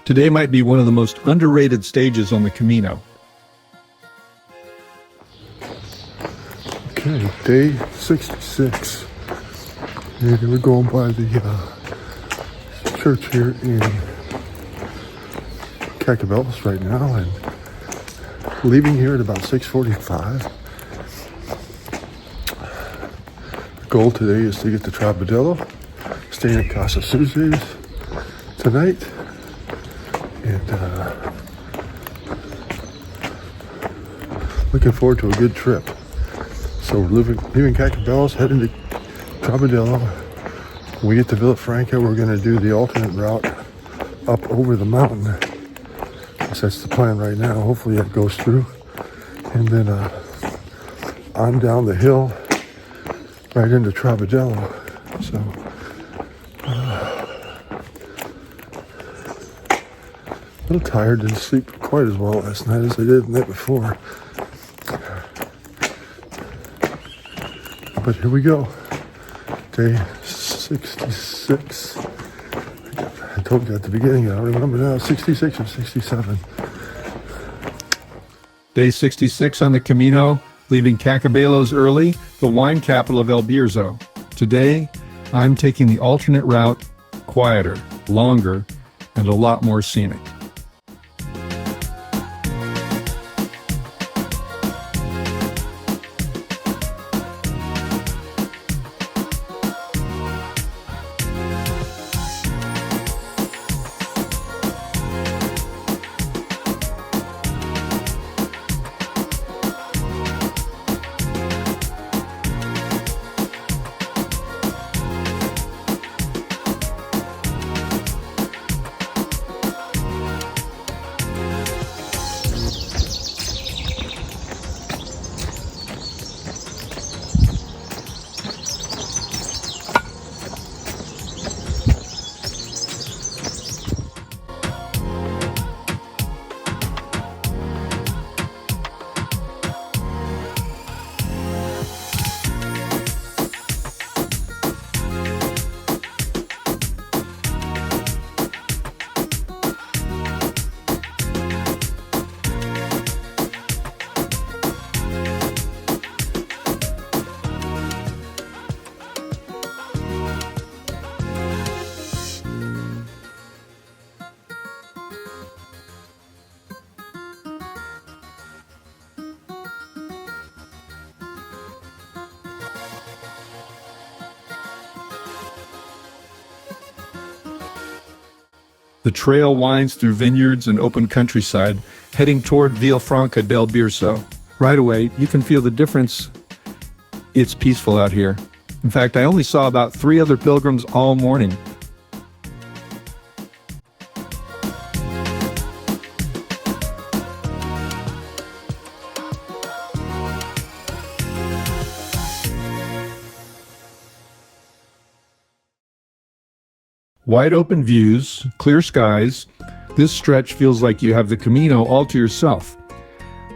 Today might be one of the most underrated stages on the Camino. Okay, day 66. And we're going by the church here in Cacabelos right now and leaving here at about 6:45. The goal today is to get to Trabadelo, staying at Casa Susi tonight, and looking forward to a good trip. So we're leaving Cacabelos, heading to Trabadelo. When we get to Villafranca, we're going to do the alternate route up over the mountain. That's the plan right now. Hopefully that goes through. And then on down the hill, right into Trabadelo. So a little tired, didn't sleep quite as well last night as I did the night before. But here we go. Day 66. I told you at the beginning, I don't remember now, 66 or 67. Day 66 on the Camino, leaving Cacabelos early, the wine capital of Bierzo. Today, I'm taking the alternate route, quieter, longer, and a lot more scenic. The trail winds through vineyards and open countryside, heading toward Villafranca del Bierzo. Right away, you can feel the difference. It's peaceful out here. In fact, I only saw about 3 other pilgrims all morning. Wide open views, clear skies. This stretch feels like you have the Camino all to yourself.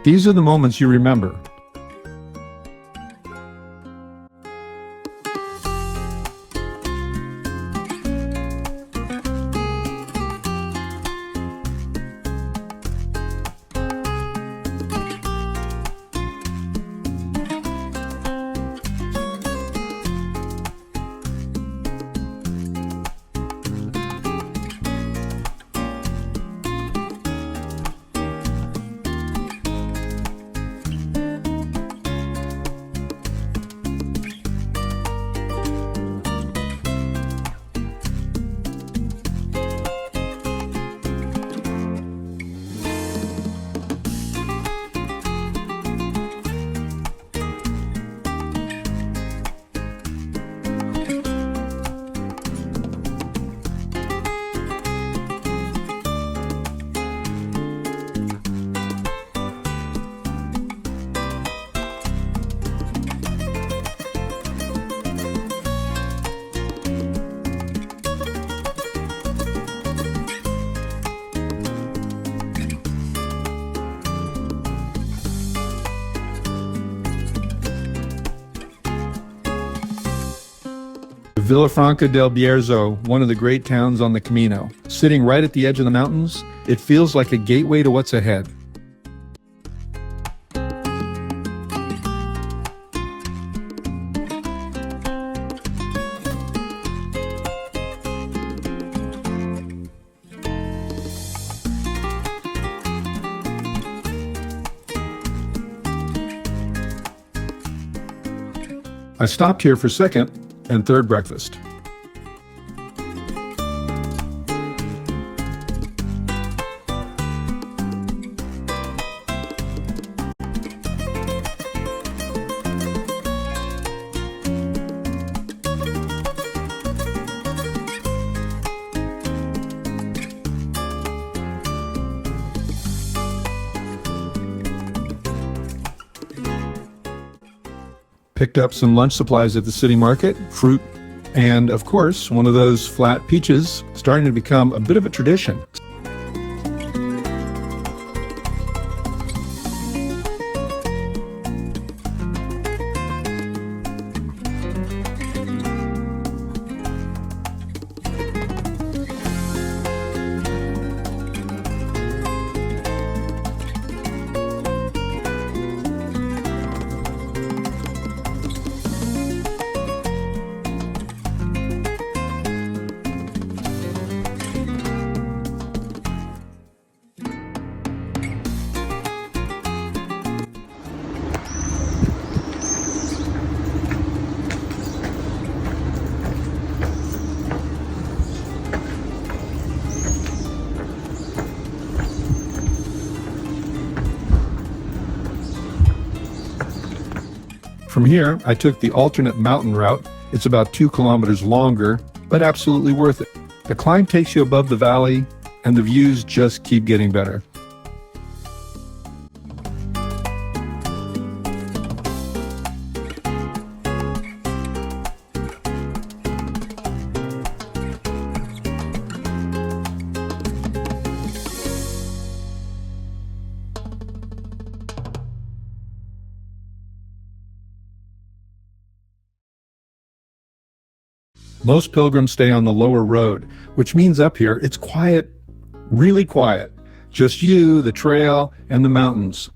These are the moments you remember. Villafranca del Bierzo, one of the great towns on the Camino. Sitting right at the edge of the mountains, it feels like a gateway to what's ahead. I stopped here for second and third breakfast. Picked up some lunch supplies at the city market, fruit, and of course, one of those flat peaches, starting to become a bit of a tradition. From here, I took the alternate mountain route. It's about 2 kilometers longer, but absolutely worth it. The climb takes you above the valley, and the views just keep getting better. Most pilgrims stay on the lower road, which means up here it's quiet, really quiet. Just you, the trail, and the mountains.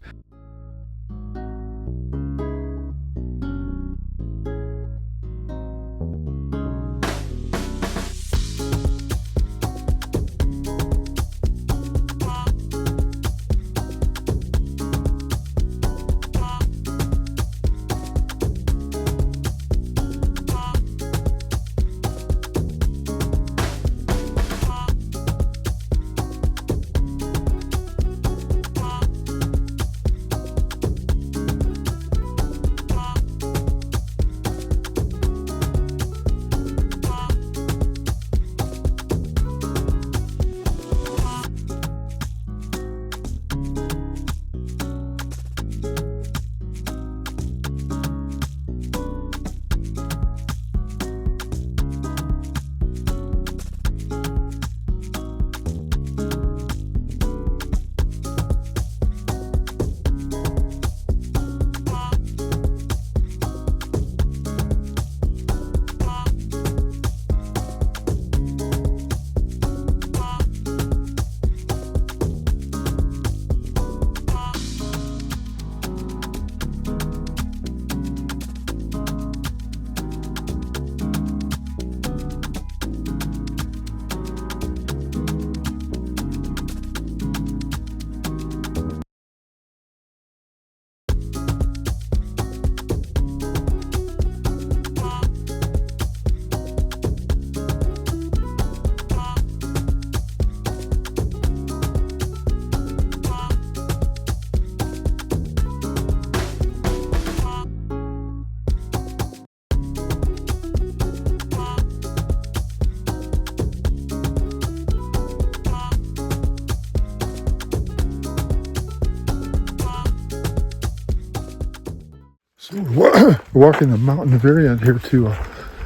So we're walking the mountain variant here to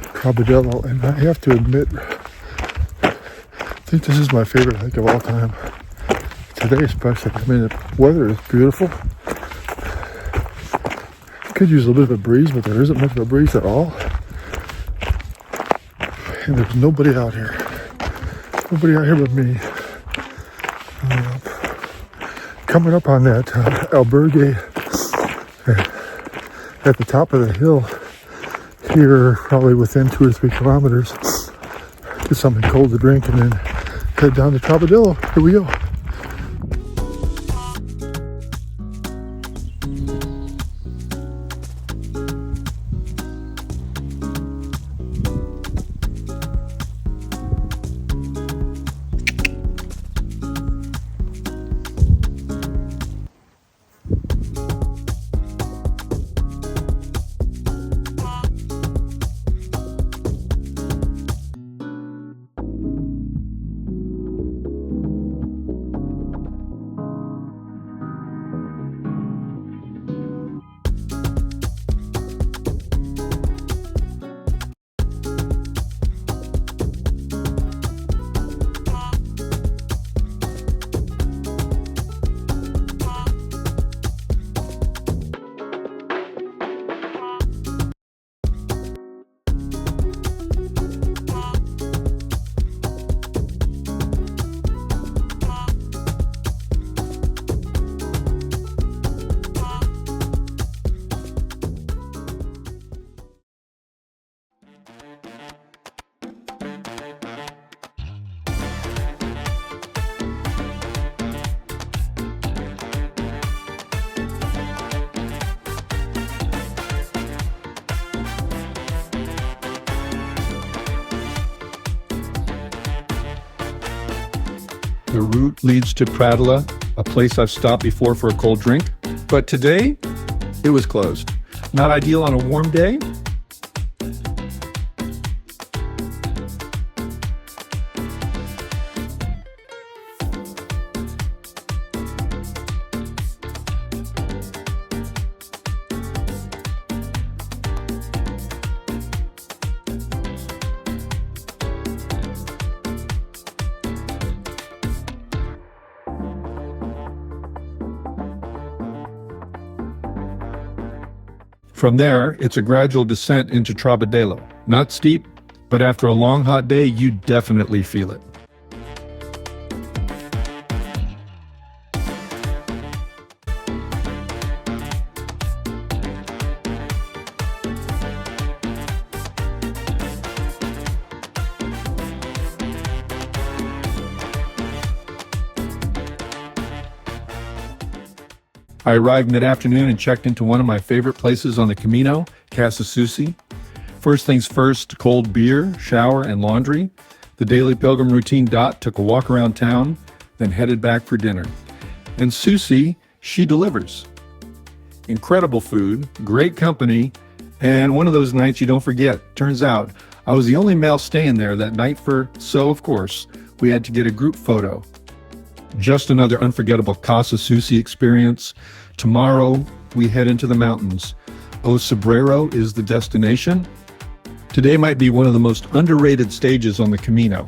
Trabadelo, and I have to admit, I think this is my favorite hike of all time. Today especially, I mean, the weather is beautiful. Could use a little bit of a breeze, but there isn't much of a breeze at all. and there's nobody out here. Nobody out here but me. Coming up on that albergue at the top of the hill here, probably within 2 or 3 kilometers. Get something cold to drink and then head down to Trabadelo. Here we go. The route leads to Pradela, a place I've stopped before for a cold drink, but today it was closed. Not ideal on a warm day. From there, it's a gradual descent into Trabadelo. Not steep, but after a long hot day, you definitely feel it. I arrived mid-afternoon and checked into one of my favorite places on the Camino, Casa Susi. First things first, cold beer, shower, and laundry. The daily pilgrim routine took a walk around town, then headed back for dinner. And Susi, she delivers. Incredible food, great company, and one of those nights you don't forget. Turns out, I was the only male staying there that night so of course, we had to get a group photo. Just another unforgettable Casa Susi experience. Tomorrow, we head into the mountains. O Cebreiro is the destination. Today might be one of the most underrated stages on the Camino.